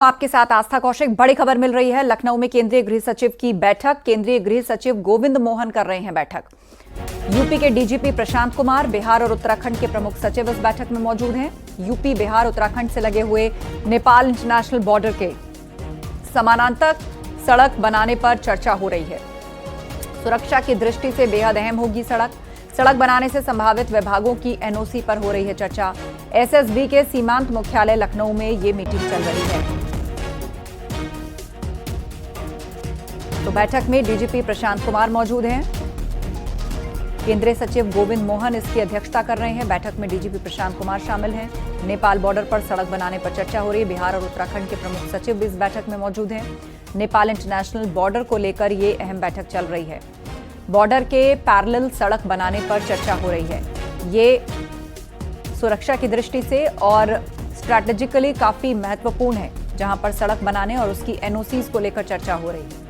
आपके साथ आस्था कौशिक। बड़ी खबर मिल रही है, लखनऊ में केंद्रीय गृह सचिव की बैठक। केंद्रीय गृह सचिव गोविंद मोहन कर रहे हैं बैठक। यूपी के डीजीपी प्रशांत कुमार, बिहार और उत्तराखंड के प्रमुख सचिव इस बैठक में मौजूद हैं। यूपी, बिहार, उत्तराखंड से लगे हुए नेपाल इंटरनेशनल बॉर्डर के समानांतर सड़क बनाने पर चर्चा हो रही है। सुरक्षा की दृष्टि से बेहद अहम होगी सड़क बनाने से संभावित विभागों की एनओसी पर हो रही है चर्चा। एसएसबी के सीमांत मुख्यालय लखनऊ में ये मीटिंग चल रही है। तो बैठक में डीजीपी प्रशांत कुमार मौजूद हैं। केंद्रीय सचिव गोविंद मोहन इसकी अध्यक्षता कर रहे हैं। बैठक में डीजीपी प्रशांत कुमार शामिल हैं। नेपाल बॉर्डर पर सड़क बनाने पर चर्चा हो रही है। बिहार और उत्तराखंड के प्रमुख सचिव भी इस बैठक में मौजूद हैं। नेपाल इंटरनेशनल बॉर्डर को लेकर ये अहम बैठक चल रही है। बॉर्डर के पैरेलल सड़क बनाने पर चर्चा हो रही है। ये सुरक्षा की दृष्टि से और स्ट्रैटेजिकली काफी महत्वपूर्ण है, जहां पर सड़क बनाने और उसकी एनओसीज को लेकर चर्चा हो रही है।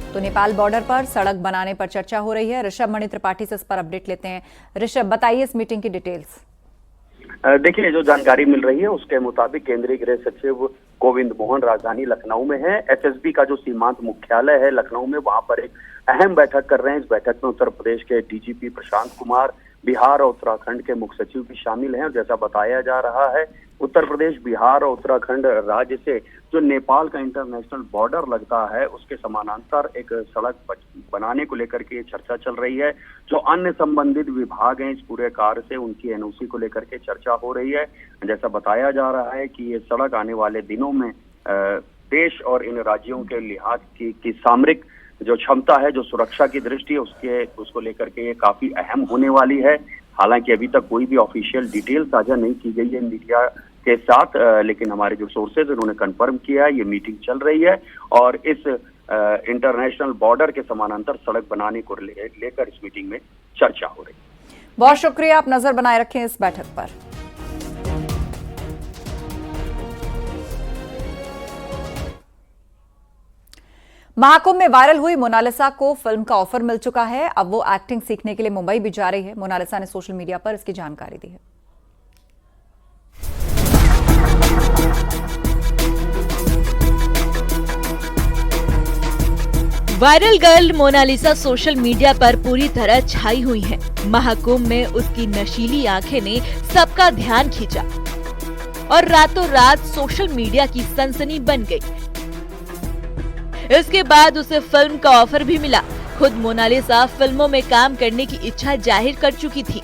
तो नेपाल बॉर्डर पर सड़क बनाने पर चर्चा हो रही है। ऋषभ मणि त्रिपाठी से इस पर अपडेट लेते हैं। ऋषभ, बताइए इस मीटिंग की डिटेल्स। देखिए, जो जानकारी मिल रही है उसके मुताबिक केंद्रीय गृह सचिव गोविंद मोहन राजधानी लखनऊ में है। एसएसबी का जो सीमांत मुख्यालय है लखनऊ में, वहां पर एक अहम बैठक कर रहे हैं। इस बैठक में उत्तर प्रदेश के डीजीपी प्रशांत कुमार, बिहार और उत्तराखंड के मुख्य सचिव भी शामिल हैं। और जैसा बताया जा रहा है, उत्तर प्रदेश, बिहार और उत्तराखंड राज्य से जो नेपाल का इंटरनेशनल बॉर्डर लगता है उसके समानांतर एक सड़क बनाने को लेकर के चर्चा चल रही है। जो अन्य संबंधित विभाग हैं इस पूरे कार्य से, उनकी एनओसी को लेकर के चर्चा हो रही है। जैसा बताया जा रहा है कि ये सड़क आने वाले दिनों में देश और इन राज्यों के लिहाज की सामरिक जो क्षमता है, जो सुरक्षा की दृष्टि है, उसको लेकर के ये काफी अहम होने वाली है। हालांकि अभी तक कोई भी ऑफिशियल डिटेल साझा नहीं की गई है मीडिया के साथ, लेकिन हमारे जो सोर्सेज उन्होंने कंफर्म किया है ये मीटिंग चल रही है और इस इंटरनेशनल बॉर्डर के समानांतर सड़क बनाने को लेकर इस मीटिंग में चर्चा हो रही है। बहुत शुक्रिया, आप नजर बनाए रखें इस बैठक पर। महाकुंभ में वायरल हुई मोनालिसा को फिल्म का ऑफर मिल चुका है। अब वो एक्टिंग सीखने के लिए मुंबई भी जा रही है। मोनालिसा ने सोशल मीडिया पर इसकी जानकारी दी है। Viral girl Monalisa social media पर पूरी तरह छाई हुई है। महाकुंभ में उसकी नशीली आंखें ने सबका ध्यान खींचा और रातों रात सोशल मीडिया की सनसनी बन गई। इसके बाद उसे फिल्म का ऑफर भी मिला। खुद मोनालिसा फिल्मों में काम करने की इच्छा जाहिर कर चुकी थी।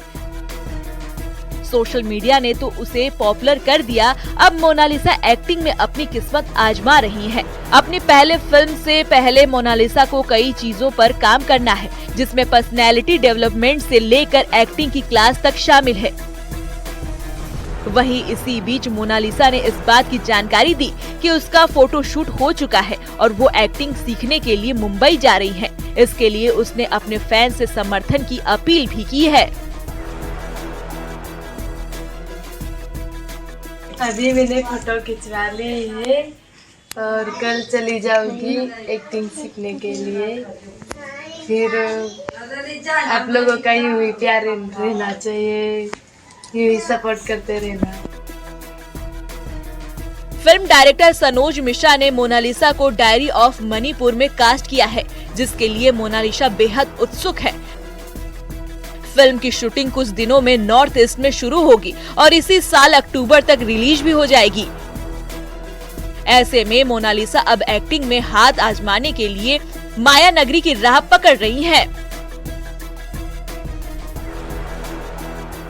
सोशल मीडिया ने तो उसे पॉपुलर कर दिया। अब मोनालिसा एक्टिंग में अपनी किस्मत आजमा रही है। अपनी पहले फिल्म से पहले मोनालिसा को कई चीजों पर काम करना है, जिसमें पर्सनैलिटी डेवलपमेंट से लेकर एक्टिंग की क्लास तक शामिल है। वहीं इसी बीच मोनालिसा ने इस बात की जानकारी दी कि उसका फोटोशूट हो चुका है और वो एक्टिंग सीखने के लिए मुंबई जा रही है। इसके लिए उसने अपने फैंस से समर्थन की अपील भी की है। अभी मैंने फोटो खिंचवा ली है और कल चली जाऊंगी एक्टिंग सीखने के लिए। फिर आप लोगों का यूं ही प्यार रहना चाहिए, यूं ही सपोर्ट करते रहना। फिल्म डायरेक्टर सनोज मिश्रा ने मोनालिसा को डायरी ऑफ मणिपुर में कास्ट किया है, जिसके लिए मोनालिसा बेहद उत्सुक है। फिल्म की शूटिंग कुछ दिनों में नॉर्थ ईस्ट में शुरू होगी और इसी साल अक्टूबर तक रिलीज भी हो जाएगी। ऐसे में मोनालिसा अब एक्टिंग में हाथ आजमाने के लिए माया नगरी की राह पकड़ रही है।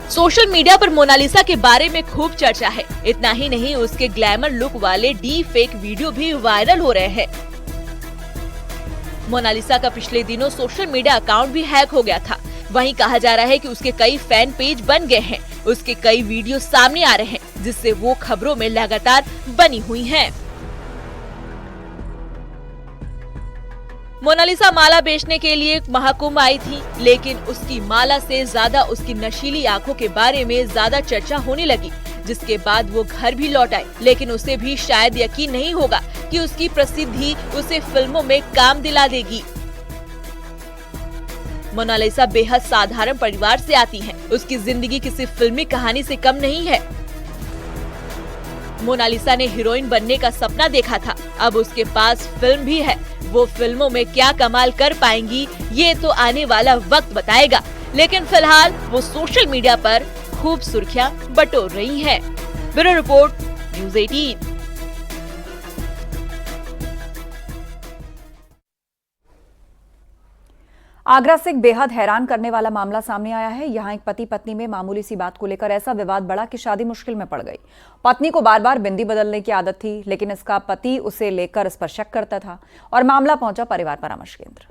सोशल मीडिया पर मोनालिसा के बारे में खूब चर्चा है। इतना ही नहीं, उसके ग्लैमर लुक वाले डी फेक वीडियो भी वायरल हो रहे हैं। मोनालिसा का पिछले दिनों सोशल मीडिया अकाउंट भी हैक हो गया था। वहीं कहा जा रहा है कि उसके कई फैन पेज बन गए हैं। उसके कई वीडियो सामने आ रहे हैं, जिससे वो खबरों में लगातार बनी हुई हैं। मोनालिसा माला बेचने के लिए महाकुंभ आई थी, लेकिन उसकी माला से ज्यादा उसकी नशीली आंखों के बारे में ज्यादा चर्चा होने लगी, जिसके बाद वो घर भी लौट आई। लेकिन उसे भी शायद यकीन नहीं होगा कि उसकी प्रसिद्धि उसे फिल्मों में काम दिला देगी। मोनालिसा बेहद साधारण परिवार से आती है। उसकी जिंदगी किसी फिल्मी कहानी से कम नहीं है। मोनालिसा ने हीरोइन बनने का सपना देखा था, अब उसके पास फिल्म भी है। वो फिल्मों में क्या कमाल कर पाएंगी ये तो आने वाला वक्त बताएगा, लेकिन फिलहाल वो सोशल मीडिया पर खूब सुर्खियां बटोर रही हैं। Bureau report, news 18। आगरा से एक बेहद हैरान करने वाला मामला सामने आया है। यहां एक पति पत्नी में मामूली सी बात को लेकर ऐसा विवाद बढ़ा कि शादी मुश्किल में पड़ गई। पत्नी को बार बार बिंदी बदलने की आदत थी, लेकिन इसका पति उसे लेकर इस पर शक करता था और मामला पहुंचा परिवार परामर्श केंद्र।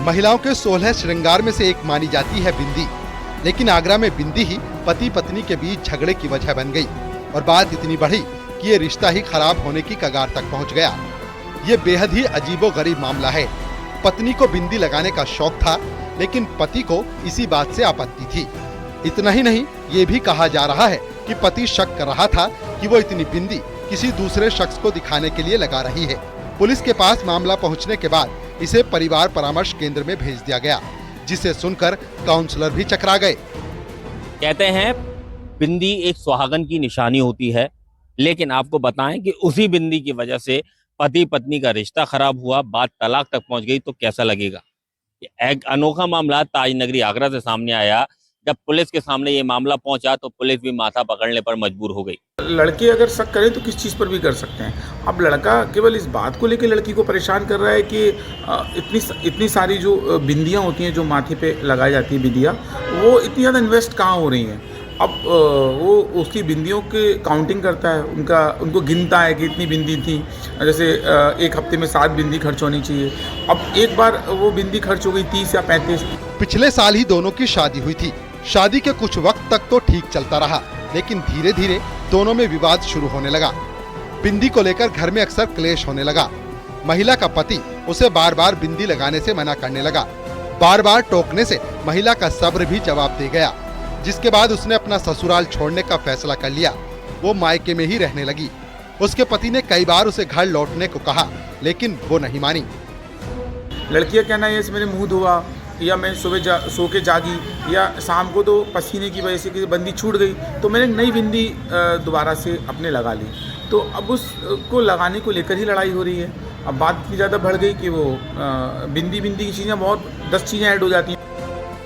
महिलाओं के 16 श्रृंगार में से एक मानी जाती है बिंदी, लेकिन आगरा में बिंदी ही पति पत्नी के बीच झगड़े की वजह बन गई और बात इतनी बढ़ी कि ये रिश्ता ही खराब होने की कगार तक पहुंच गया। ये बेहद ही अजीबोगरीब मामला है। पत्नी को बिंदी लगाने का शौक था, लेकिन पति को इसी बात से आपत्ति थी। इतना ही नहीं, ये भी कहा जा रहा है कि पति शक कर रहा था कि वो इतनी बिंदी किसी दूसरे शख्स को दिखाने के लिए लगा रही है। पुलिस के पास मामला पहुंचने के बाद इसे परिवार परामर्श केंद्र में भेज दिया गया, जिसे सुनकर काउंसलर भी चकरा गए। कहते हैं बिंदी एक सुहागन की निशानी होती है, लेकिन आपको बताएं कि उसी बिंदी की वजह से पति पत्नी का रिश्ता खराब हुआ, बात तलाक तक पहुंच गई, तो कैसा लगेगा। एक अनोखा मामला ताजनगरी आगरा से सामने आया। जब पुलिस के सामने ये मामला पहुंचा तो पुलिस भी माथा पकड़ने पर मजबूर हो गई। लड़के अगर शक करें तो किस चीज़ पर भी कर सकते हैं। अब लड़का केवल इस बात को लेकर लड़की को परेशान कर रहा है कि इतनी सारी जो बिंदियाँ होती हैं, जो माथे पे लगाई जाती है बिंदियाँ, वो इतनी ज़्यादा इन्वेस्ट कहाँ हो रही हैं। अब वो उसकी बिंदियों के काउंटिंग करता है, उनको गिनता है कि इतनी बिंदी थी। जैसे एक हफ्ते में 7 बिंदी खर्च होनी चाहिए। अब एक बार वो बिंदी खर्च हो गई 30 या 35। पिछले साल ही दोनों की शादी हुई थी। शादी के कुछ वक्त तक तो ठीक चलता रहा, लेकिन धीरे धीरे दोनों में विवाद शुरू होने लगा। बिंदी को लेकर घर में अक्सर क्लेश होने लगा। महिला का पति उसे बार बार बिंदी लगाने से मना करने लगा। बार बार टोकने से महिला का सब्र भी जवाब दे गया, जिसके बाद उसने अपना ससुराल छोड़ने का फैसला कर लिया। वो मायके में ही रहने लगी। उसके पति ने कई बार उसे घर लौटने को कहा, लेकिन वो नहीं मानी। लड़कियां कहना है मेरे मुंह धोआ, या मैं सुबह सो के जागी, या शाम को तो पसीने की वजह से कि बंदी छूट गई तो मैंने नई बिंदी दोबारा से अपने लगा ली। तो अब उसको लगाने को लेकर ही लड़ाई हो रही है। अब बात इतनी ज़्यादा बढ़ गई कि वो बिंदी की चीज़ें बहुत 10 चीज़ें ऐड हो जाती हैं।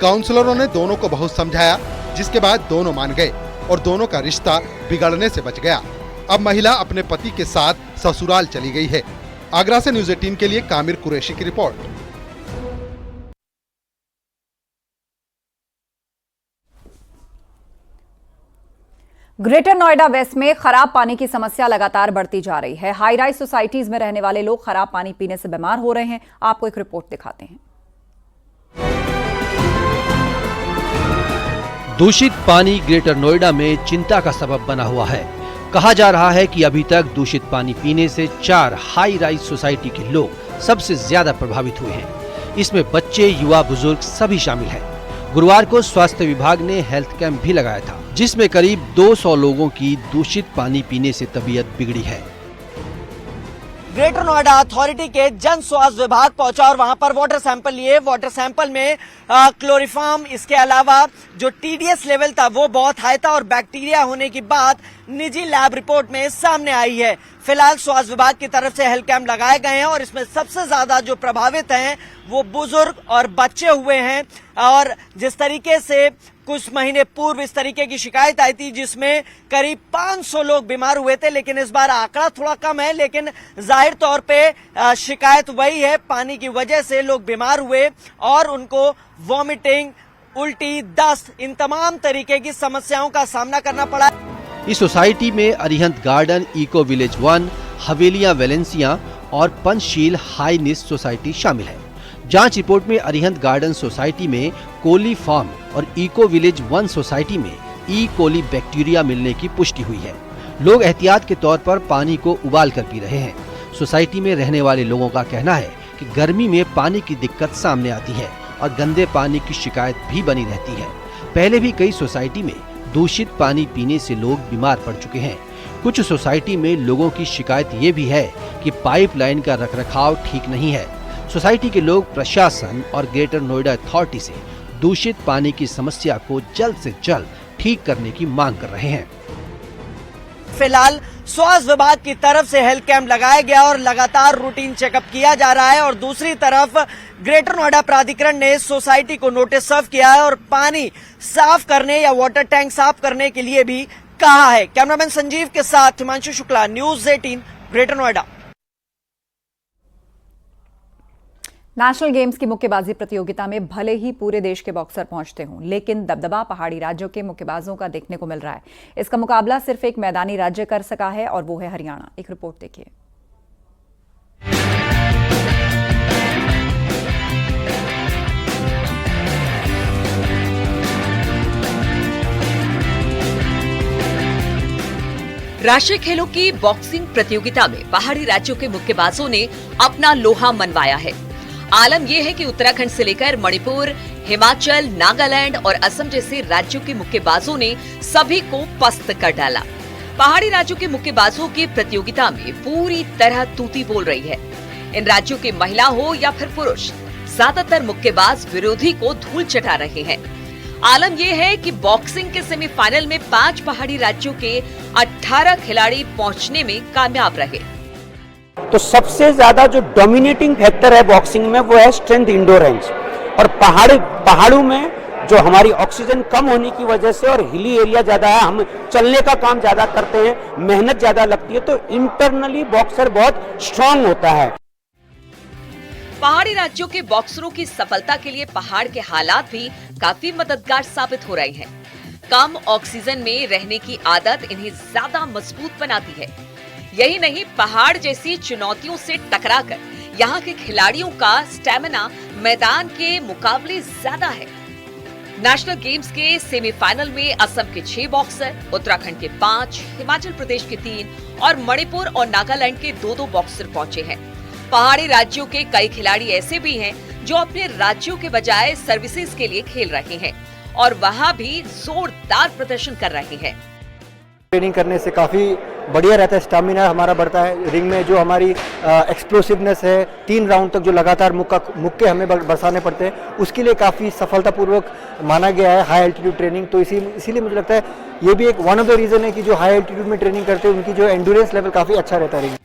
काउंसलरों ने दोनों को बहुत समझाया, जिसके बाद दोनों मान गए और दोनों का रिश्ता बिगड़ने से बच गया। अब महिला अपने पति के साथ ससुराल चली गई है। आगरा से न्यूज़ 18 के लिए कामिर कुरैशी की रिपोर्ट। ग्रेटर नोएडा वेस्ट में खराब पानी की समस्या लगातार बढ़ती जा रही है। हाई राइज सोसाइटीज में रहने वाले लोग खराब पानी पीने से बीमार हो रहे हैं। आपको एक रिपोर्ट दिखाते हैं। दूषित पानी ग्रेटर नोएडा में चिंता का सबब बना हुआ है। कहा जा रहा है कि अभी तक दूषित पानी पीने से 4 हाई राइज सोसाइटी के लोग सबसे ज्यादा प्रभावित हुए हैं। इसमें बच्चे, युवा, बुजुर्ग सभी शामिल हैं। गुरुवार को स्वास्थ्य विभाग ने हेल्थ कैंप भी लगाया था, जिसमें करीब 200 लोगों की दूषित पानी पीने से तबीयत बिगड़ी है। ग्रेटर नोएडा अथॉरिटी के जन स्वास्थ्य विभाग पहुंचा और वहां पर वाटर सैंपल लिए। वाटर सैंपल में क्लोरीफॉर्म, इसके अलावा जो टीडीएस लेवल था वो बहुत हाई था और बैक्टीरिया होने की बात निजी लैब रिपोर्ट में सामने आई है। फिलहाल स्वास्थ्य विभाग की तरफ से हेल्थ कैंप लगाए गए हैं और इसमें सबसे ज्यादा जो प्रभावित हैं वो बुजुर्ग और बच्चे हुए हैं। और जिस तरीके से कुछ महीने पूर्व इस तरीके की शिकायत आई थी जिसमें करीब 500 लोग बीमार हुए थे, लेकिन इस बार आंकड़ा थोड़ा कम है, लेकिन जाहिर तौर पे शिकायत वही है, पानी की वजह से लोग बीमार हुए और उनको वॉमिटिंग, उल्टी, दस्त, इन तमाम तरीके की समस्याओं का सामना करना पड़ा। इस सोसाइटी में अरिहंत गार्डन, इको विलेज 1, हवेलियां वेलेंसिया और पंचशील हाई निस सोसाइटी शामिल है। जांच रिपोर्ट में अरिहंत गार्डन सोसाइटी में कोली फार्म और इको विलेज 1 सोसाइटी में ई कोली बैक्टीरिया मिलने की पुष्टि हुई है। लोग एहतियात के तौर पर पानी को उबाल कर पी रहे हैं। सोसाइटी में रहने वाले लोगों का कहना है कि गर्मी में पानी की दिक्कत सामने आती है और गंदे पानी की शिकायत भी बनी रहती है। पहले भी कई सोसाइटी में दूषित पानी पीने से लोग बीमार पड़ चुके हैं। कुछ सोसाइटी में लोगों की शिकायत ये भी है कि पाइपलाइन का रखरखाव ठीक नहीं है। सोसाइटी के लोग प्रशासन और ग्रेटर नोएडा अथॉरिटी से दूषित पानी की समस्या को जल्द से जल्द ठीक करने की मांग कर रहे हैं। फिलहाल स्वास्थ्य विभाग की तरफ से हेल्थ कैंप लगाया गया और लगातार रूटीन चेकअप किया जा रहा है और दूसरी तरफ ग्रेटर नोएडा प्राधिकरण ने सोसाइटी को नोटिस सर्व किया है और पानी साफ करने या वाटर टैंक साफ करने के लिए भी कहा है। कैमरामैन संजीव के साथ Himanshu Shukla, news 18, greater Noida. National games की मुक्केबाजी प्रतियोगिता में भले ही पूरे देश के बॉक्सर पहुंचते हों, लेकिन दबदबा पहाड़ी राज्यों के मुक्केबाजों का देखने को मिल रहा है। इसका मुकाबला सिर्फ एक मैदानी राज्य कर सका है और वो है हरियाणा। एक रिपोर्ट देखिए। राष्ट्रीय खेलों की बॉक्सिंग प्रतियोगिता में पहाड़ी राज्यों के मुक्केबाजों ने अपना लोहा मनवाया है। आलम यह है कि उत्तराखंड से लेकर मणिपुर, हिमाचल, नागालैंड और असम जैसे राज्यों के मुक्केबाजों ने सभी को पस्त कर डाला। पहाड़ी राज्यों के मुक्केबाजों की प्रतियोगिता में पूरी तरह तूती बोल रही है। इन राज्यों के महिला हो या फिर पुरुष, ज्यादातर मुक्केबाज विरोधी को धूल चटा रहे हैं। आलम यह है कि बॉक्सिंग के सेमीफाइनल में 5 पहाड़ी राज्यों के 18 खिलाड़ी पहुंचने में कामयाब रहे। तो सबसे ज्यादा जो डोमिनेटिंग फैक्टर है बॉक्सिंग में वो है स्ट्रेंथ इंडोरेंस। और पहाड़ों में जो हमारी ऑक्सीजन कम होने की वजह से और हिली एरिया ज्यादा है, हम चलने का काम ज्यादा करते हैं, मेहनत ज्यादा लगती है, तो इंटरनली बॉक्सर बहुत स्ट्रांग होता है। पहाड़ी राज्यों के बॉक्सरों की सफलता के लिए पहाड़ के हालात भी काफी मददगार साबित हो रहे हैं। कम ऑक्सीजन में रहने की आदत इन्हें ज्यादा मजबूत बनाती है। यही नहीं, पहाड़ जैसी चुनौतियों से टकराकर यहाँ के खिलाड़ियों का स्टैमिना मैदान के मुकाबले ज्यादा है। नेशनल गेम्स के सेमीफाइनल में असम के 6 बॉक्सर, उत्तराखंड के 5, हिमाचल प्रदेश के 3 और मणिपुर और नागालैंड के 2-2 बॉक्सर पहुंचे हैं। पहाड़ी राज्यों के कई खिलाड़ी ऐसे भी हैं जो अपने राज्यों के बजाय सर्विसेज के लिए खेल रहे हैं और वहां भी जोरदार प्रदर्शन कर रहे हैं। ट्रेनिंग करने से काफ़ी बढ़िया रहता है, स्टामिना हमारा बढ़ता है। रिंग में जो हमारी एक्सप्लोसिवनेस है, 3 राउंड तक जो लगातार मुक्के हमें बरसाने पड़ते हैं, उसके लिए काफ़ी सफलतापूर्वक माना गया है हाई एल्टीट्यूड ट्रेनिंग। तो इसीलिए मुझे लगता है ये भी एक वन ऑफ द रीज़न है कि जो हाई एल्टीट्यूड में ट्रेनिंग करते हैं उनकी जो एंड्योरेंस लेवल काफ़ी अच्छा रहता है।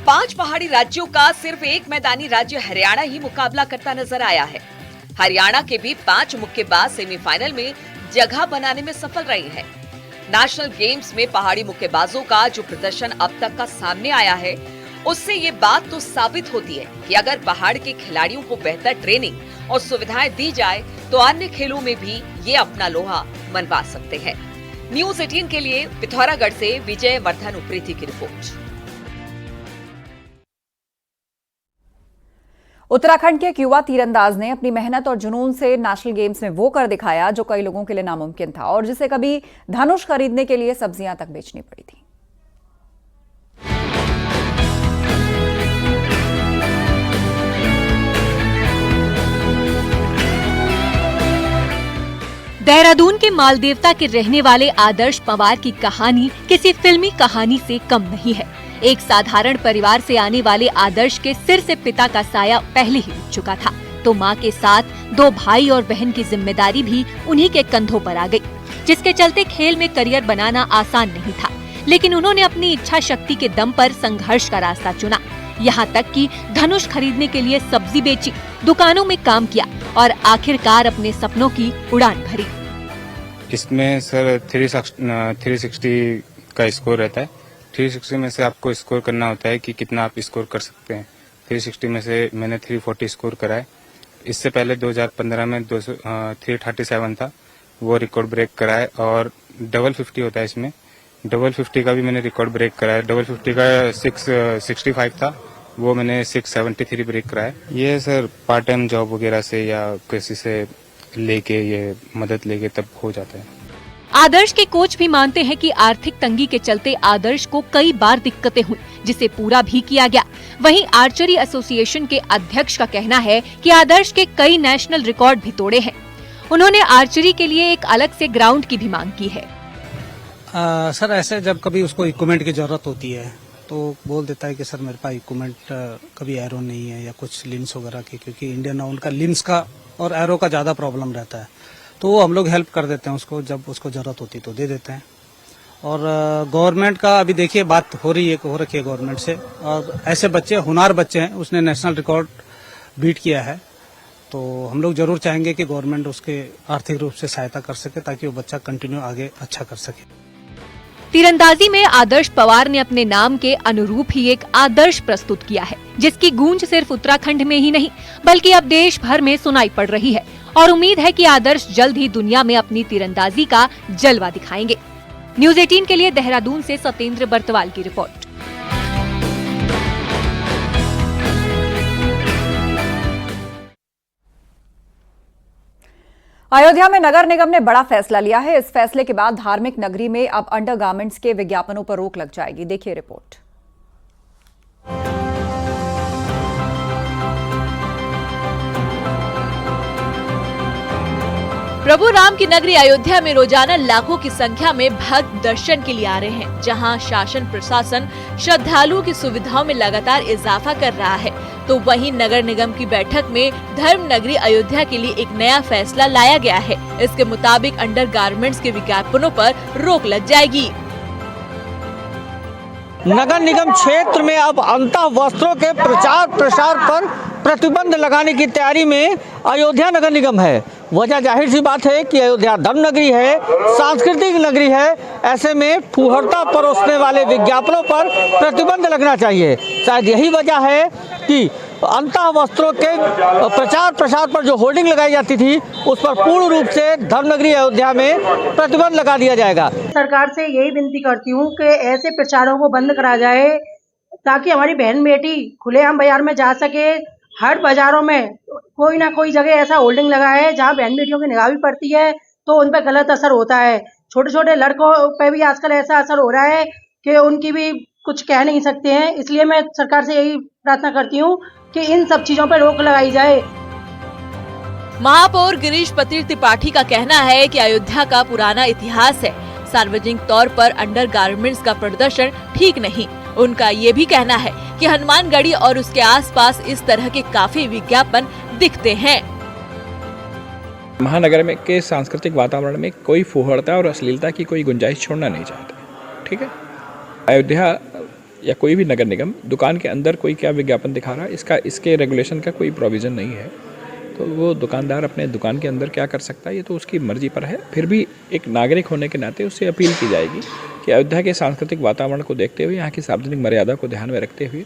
5 पहाड़ी राज्यों का सिर्फ एक मैदानी राज्य हरियाणा ही मुकाबला करता नजर आया है। हरियाणा के भी 5 मुक्केबाज सेमीफाइनल में जगह बनाने में सफल रहे हैं। नेशनल गेम्स में पहाड़ी मुक्केबाजों का जो प्रदर्शन अब तक का सामने आया है, उससे ये बात तो साबित होती है कि अगर पहाड़ के खिलाड़ियों को बेहतर ट्रेनिंग और सुविधाएं दी जाए तो अन्य खेलों में भी ये अपना लोहा मनवा सकते हैं। न्यूज़ 18 के लिए पिथौरागढ़ से विजय वर्धन उप्रेती की रिपोर्ट। उत्तराखंड के एक युवा तीरंदाज ने अपनी मेहनत और जुनून से नेशनल गेम्स में वो कर दिखाया जो कई लोगों के लिए नामुमकिन था और जिसे कभी धनुष खरीदने के लिए सब्जियां तक बेचनी पड़ी थी। देहरादून के मालदेवता के रहने वाले आदर्श पवार की कहानी किसी फिल्मी कहानी से कम नहीं है। एक साधारण परिवार से आने वाले आदर्श के सिर से पिता का साया पहले ही उठ चुका था, तो मां के साथ 2 भाई और बहन की जिम्मेदारी भी उन्हीं के कंधों पर आ गई, जिसके चलते खेल में करियर बनाना आसान नहीं था। लेकिन उन्होंने अपनी इच्छा शक्ति के दम पर संघर्ष का रास्ता चुना। यहाँ तक कि धनुष खरीदने के लिए सब्जी बेची, दुकानों में काम किया और आखिरकार अपने सपनों की उड़ान भरी। इसमें सर 360 का स्कोर रहता है। 360 में से आपको स्कोर करना होता है कि कितना आप स्कोर कर सकते हैं। 360 में से मैंने 340 स्कोर करा है। इससे पहले 2015 में 337 था, वो रिकॉर्ड ब्रेक करा है। और डबल 50 होता है इसमें, डबल 50 का भी मैंने रिकॉर्ड ब्रेक करा है। डबल 50 का 665 था, वो मैंने 673 ब्रेक करा है। ये सर पार्ट टाइम जॉब वगैरह से या किसी से लेके ये मदद लेके तब हो जाता है। आदर्श के कोच भी मानते हैं कि आर्थिक तंगी के चलते आदर्श को कई बार दिक्कतें हुई, जिसे पूरा भी किया गया। वहीं आर्चरी एसोसिएशन के अध्यक्ष का कहना है कि आदर्श के कई नेशनल रिकॉर्ड भी तोड़े हैं। उन्होंने आर्चरी के लिए एक अलग से ग्राउंड की भी मांग की है। सर ऐसे जब कभी उसको इक्विपमेंट की जरूरत होती है तो बोल देता है कि सर मेरे पास इक्विपमेंट कभी एरो नहीं है या कुछ लिंस वगैरह की, क्योंकि इंडियन उनका लिंस का और एरो का ज़्यादा प्रॉब्लम रहता है। तो वो हम लोग हेल्प कर देते हैं उसको, जब उसको ज़रूरत होती तो दे देते हैं। और गवर्नमेंट का अभी देखिए बात हो रही है, हो रखी है गवर्नमेंट से, और ऐसे बच्चे होनहार बच्चे हैं, उसने नेशनल रिकॉर्ड बीट किया है, तो हम लोग जरूर चाहेंगे कि गवर्नमेंट उसके आर्थिक रूप से सहायता कर सके ताकि वो बच्चा कंटिन्यू आगे अच्छा कर सके। तीरंदाजी में आदर्श पवार ने अपने नाम के अनुरूप ही एक आदर्श प्रस्तुत किया है, जिसकी गूंज सिर्फ उत्तराखंड में ही नहीं बल्कि अब देश भर में सुनाई पड़ रही है। और उम्मीद है कि आदर्श जल्द ही दुनिया में अपनी तीरंदाजी का जलवा दिखाएंगे। न्यूज़ 18 के लिए देहरादून से सत्येंद्र बर्तवाल की रिपोर्ट। अयोध्या में नगर निगम ने बड़ा फैसला लिया है। इस फैसले के बाद धार्मिक नगरी में अब अंडरगारमेंट्स के विज्ञापनों पर रोक लग जाएगी। देखिए रिपोर्ट। प्रभु राम की नगरी अयोध्या में रोजाना लाखों की संख्या में भक्त दर्शन के लिए आ रहे हैं, जहां शासन प्रशासन श्रद्धालुओं की सुविधाओं में लगातार इजाफा कर रहा है, तो वहीं नगर निगम की बैठक में धर्म नगरी अयोध्या के लिए एक नया फैसला लाया गया है। इसके मुताबिक अंडरगारमेंट्स के विज्ञापनों पर रोक लग जाएगी। नगर निगम क्षेत्र में अब अंतः वस्त्रों के प्रचार प्रसार पर प्रतिबंध लगाने की तैयारी में अयोध्या नगर निगम है। वजह जाहिर सी बात है कि अयोध्या धर्म नगरी है, सांस्कृतिक नगरी है, ऐसे में फुहरता परोसने वाले विज्ञापनों पर प्रतिबंध लगना चाहिए। शायद यही वजह है कि अंतः वस्त्रों के प्रचार प्रसार पर जो होर्डिंग लगाई जाती थी उस पर पूर्ण रूप से धर्मनगरी अयोध्या में प्रतिबंध लगा दिया जाएगा। सरकार से यही विनती करती हूँ कि ऐसे प्रचारों को बंद करा जाए ताकि हमारी बहन बेटी खुलेआम बाजार में जा सके। हर बाजारों में कोई ना कोई जगह ऐसा होल्डिंग लगा है जहाँ बहन बेटियों की निगाह भी पड़ती है तो उन पर गलत असर होता है। छोटे छोटे लड़कों पे भी आजकल ऐसा असर हो रहा है कि उनकी भी कुछ कह नहीं सकते हैं। इसलिए मैं सरकार से यही प्रार्थना करती हूँ कि इन सब चीजों पर रोक लगाई जाए। महापौर गिरीश पतिर त्रिपाठी का कहना है कि अयोध्या का पुराना इतिहास है, सार्वजनिक तौर पर अंडरगारमेंट्स का प्रदर्शन ठीक नहीं। उनका ये भी कहना है कि हनुमानगढ़ी और उसके आसपास इस तरह के काफी विज्ञापन दिखते हैं। महानगर में के सांस्कृतिक वातावरण में कोई फुहड़ता और अश्लीलता की कोई गुंजाइश छोड़ना नहीं चाहता, ठीक है। अयोध्या या कोई भी नगर निगम दुकान के अंदर कोई क्या विज्ञापन दिखा रहा है, इसके रेगुलेशन का कोई प्रोविज़न नहीं है, तो वो दुकानदार अपने दुकान के अंदर क्या कर सकता है ये तो उसकी मर्जी पर है। फिर भी एक नागरिक होने के नाते उससे अपील की जाएगी कि अयोध्या के सांस्कृतिक वातावरण को देखते हुए, यहाँ की सार्वजनिक मर्यादा को ध्यान में रखते हुए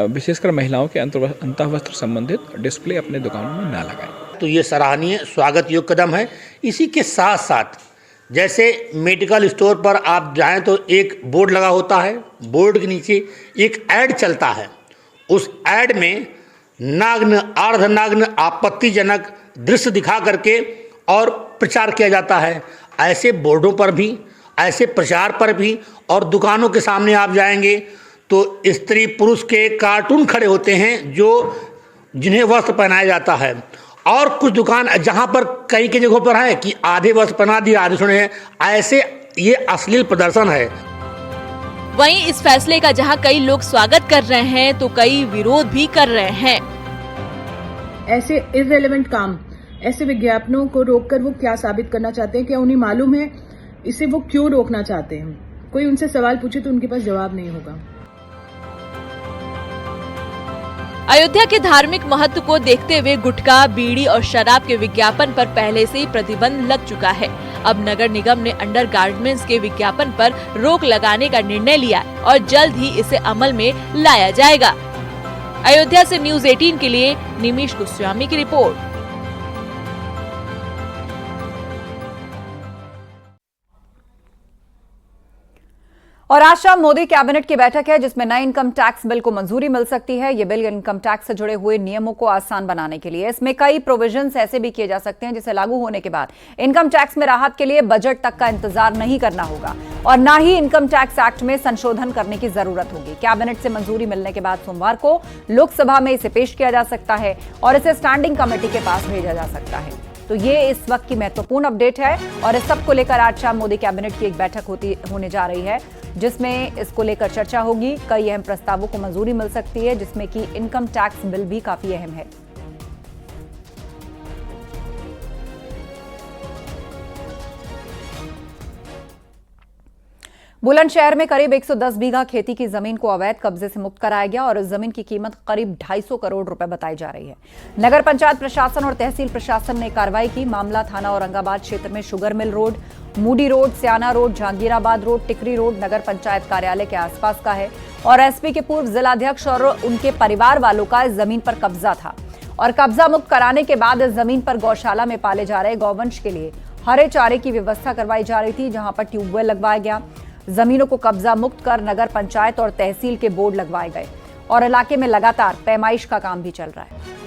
विशेषकर महिलाओं के अंतःवस्त्र संबंधित डिस्प्ले अपने दुकानों में ना लगाएं। तो ये सराहनीय स्वागत योग्य कदम है। इसी के साथ साथ जैसे मेडिकल स्टोर पर आप जाएं तो एक बोर्ड लगा होता है, बोर्ड के नीचे एक ऐड चलता है, उस ऐड में नाग्न अर्धनाग्न आपत्तिजनक दृश्य दिखा करके और प्रचार किया जाता है। ऐसे बोर्डों पर भी, ऐसे प्रचार पर भी और दुकानों के सामने आप जाएंगे तो स्त्री पुरुष के कार्टून खड़े होते हैं जिन्हें वस्त्र पहनाया जाता है। और कुछ दुकान जहां पर कई के जगहों पर है कि आधे वस्त्र पहना दिए आधे सुने हैं, ऐसे ये अश्लील प्रदर्शन है। वहीं इस फैसले का जहां कई लोग स्वागत कर रहे हैं तो कई विरोध भी कर रहे हैं। ऐसे इररिलेवेंट काम, ऐसे विज्ञापनों को रोककर वो क्या साबित करना चाहते हैं? क्या उन्हें मालूम है इसे वो क्यों रोकना चाहते हैं? कोई उनसे सवाल पूछे तो उनके पास जवाब नहीं होगा। अयोध्या के धार्मिक महत्व को देखते हुए गुटखा, बीड़ी और शराब के विज्ञापन पर पहले से ही प्रतिबंध लग चुका है। अब नगर निगम ने अंडरगारमेंट्स के विज्ञापन पर रोक लगाने का निर्णय लिया और जल्द ही इसे अमल में लाया जाएगा। अयोध्या से न्यूज़ 18 के लिए निमिष गोस्वामी की रिपोर्ट। और आज शाम मोदी कैबिनेट की बैठक है जिसमें नए इनकम टैक्स बिल को मंजूरी मिल सकती है। ये बिल इनकम टैक्स से जुड़े हुए नियमों को आसान बनाने के लिए, इसमें कई प्रोविजंस ऐसे भी किए जा सकते हैं जिसे लागू होने के बाद इनकम टैक्स में राहत के लिए बजट तक का इंतजार नहीं करना होगा और ना ही इनकम टैक्स एक्ट में संशोधन करने की जरूरत होगी। कैबिनेट से मंजूरी मिलने के बाद सोमवार को लोकसभा में इसे पेश किया जा सकता है और इसे स्टैंडिंग कमेटी के पास भेजा जा सकता है। तो ये इस वक्त की महत्वपूर्ण अपडेट है और इस सब को लेकर आज शाम मोदी कैबिनेट की एक बैठक होने जा रही है, जिसमें इसको लेकर चर्चा होगी। कई अहम प्रस्तावों को मंजूरी मिल सकती है, जिसमें कि इनकम टैक्स बिल भी काफी अहम है। बुलंदशहर में करीब 110 बीघा खेती की जमीन को अवैध कब्जे से मुक्त कराया गया और इस जमीन की कीमत करीब 250 करोड़ रुपए बताई जा रही है। नगर पंचायत प्रशासन और तहसील प्रशासन ने कार्रवाई की। मामला थाना औरंगाबाद क्षेत्र में sugar mill road, Moodi road, Syana road, Jahangirabad road, Tikri road नगर पंचायत कार्यालय के आसपास का है और एसपी के पूर्व जिलाध्यक्ष और उनके परिवार वालों का इस जमीन पर कब्जा था और कब्जा मुक्त कराने के बाद इस जमीन पर गौशाला में पाले जा रहे गौवंश के लिए हरे चारे की व्यवस्था करवाई जा रही थी, जहां पर ट्यूबवेल लगवाया गया। जमीनों को कब्जा मुक्त कर नगर पंचायत और तहसील के बोर्ड लगवाए गए और इलाके में लगातार पैमाइश का काम भी चल रहा है।